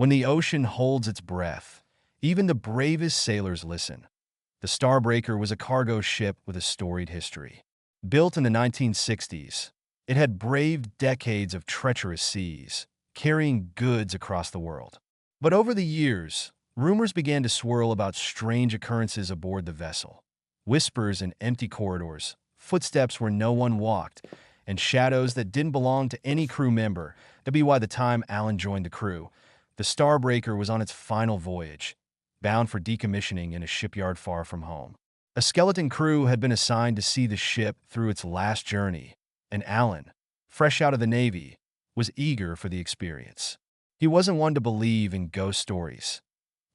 When the ocean holds its breath, even the bravest sailors listen. The Starbreaker was a cargo ship with a storied history. Built in the 1960s, it had braved decades of treacherous seas, carrying goods across the world. But over the years, rumors began to swirl about strange occurrences aboard the vessel. Whispers in empty corridors, footsteps where no one walked, and shadows that didn't belong to any crew member. That'd be why the time Alan joined the crew, the Starbreaker was on its final voyage, bound for decommissioning in a shipyard far from home. A skeleton crew had been assigned to see the ship through its last journey, and Alan, fresh out of the Navy, was eager for the experience. He wasn't one to believe in ghost stories.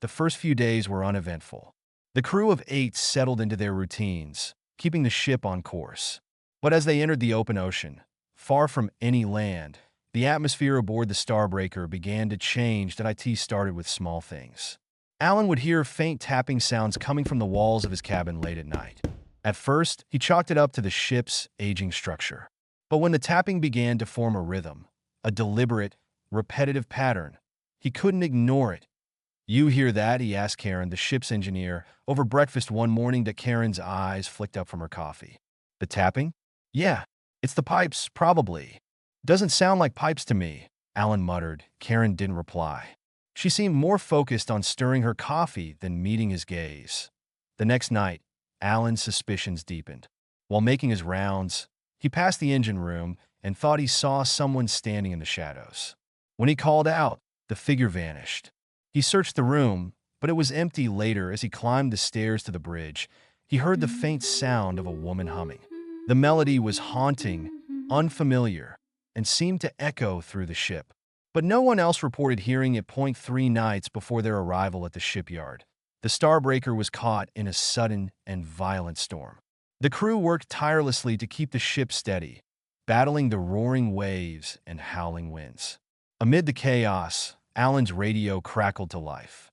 The first few days were uneventful. The crew of 8 settled into their routines, keeping the ship on course. But as they entered the open ocean, far from any land, the atmosphere aboard the Starbreaker began to change. It started with small things. Alan would hear faint tapping sounds coming from the walls of his cabin late at night. At first, he chalked it up to the ship's aging structure. But when the tapping began to form a rhythm, a deliberate, repetitive pattern, he couldn't ignore it. "You hear that?" he asked Karen, the ship's engineer, over breakfast one morning. That Karen's eyes flicked up from her coffee. "The tapping? Yeah, it's the pipes, probably. Doesn't sound like pipes to me," Alan muttered. Karen didn't reply. She seemed more focused on stirring her coffee than meeting his gaze. The next night, Alan's suspicions deepened. While making his rounds, he passed the engine room and thought he saw someone standing in the shadows. When he called out, the figure vanished. He searched the room, but it was empty. Later, as he climbed the stairs to the bridge, he heard the faint sound of a woman humming. The melody was haunting, unfamiliar, and seemed to echo through the ship. But no one else reported hearing it. 3 nights before their arrival at the shipyard, the Starbreaker was caught in a sudden and violent storm. The crew worked tirelessly to keep the ship steady, battling the roaring waves and howling winds. Amid the chaos, Alan's radio crackled to life.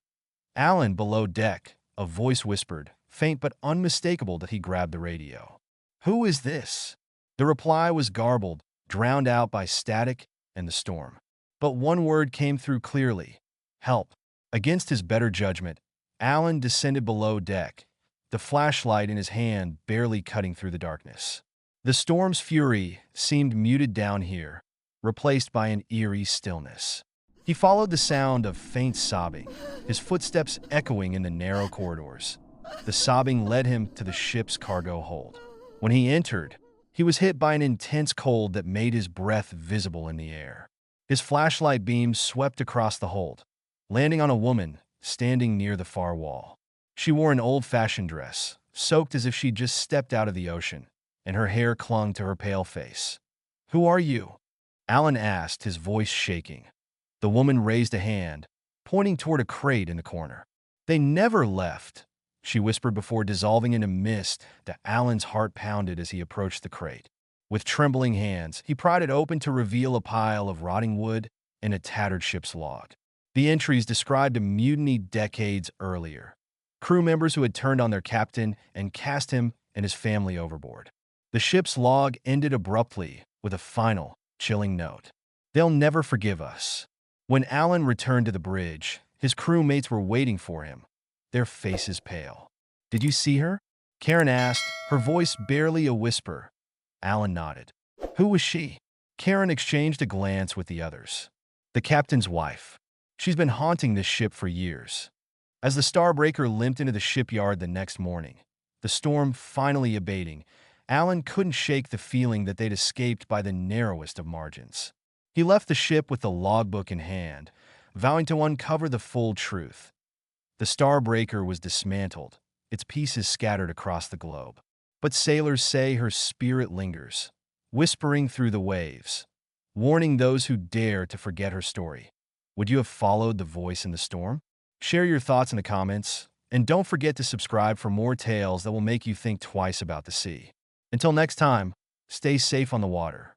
"Alan, below deck," a voice whispered, faint but unmistakable. That he grabbed the radio. "Who is this?" The reply was garbled, drowned out by static and the storm. But one word came through clearly: "Help." Against his better judgment, Alan descended below deck, the flashlight in his hand barely cutting through the darkness. The storm's fury seemed muted down here, replaced by an eerie stillness. He followed the sound of faint sobbing, his footsteps echoing in the narrow corridors. The sobbing led him to the ship's cargo hold. When he entered, he was hit by an intense cold that made his breath visible in the air. His flashlight beams swept across the hold, landing on a woman standing near the far wall. She wore an old-fashioned dress, soaked as if she'd just stepped out of the ocean, and her hair clung to her pale face. "Who are you?" Alan asked, his voice shaking. The woman raised a hand, pointing toward a crate in the corner. "They never left," she whispered before dissolving into mist. That Alan's heart pounded as he approached the crate. With trembling hands, he pried it open to reveal a pile of rotting wood and a tattered ship's log. The entries described a mutiny decades earlier, crew members who had turned on their captain and cast him and his family overboard. The ship's log ended abruptly with a final, chilling note: "They'll never forgive us." When Alan returned to the bridge, his crewmates were waiting for him, their faces pale. "Did you see her?" Karen asked, her voice barely a whisper. Alan nodded. "Who was she?" Karen exchanged a glance with the others. "The captain's wife. She's been haunting this ship for years." As the Starbreaker limped into the shipyard the next morning, the storm finally abating, Alan couldn't shake the feeling that they'd escaped by the narrowest of margins. He left the ship with the logbook in hand, vowing to uncover the full truth. The Starbreaker was dismantled, its pieces scattered across the globe. But sailors say her spirit lingers, whispering through the waves, warning those who dare to forget her story. Would you have followed the voice in the storm? Share your thoughts in the comments, and don't forget to subscribe for more tales that will make you think twice about the sea. Until next time, stay safe on the water.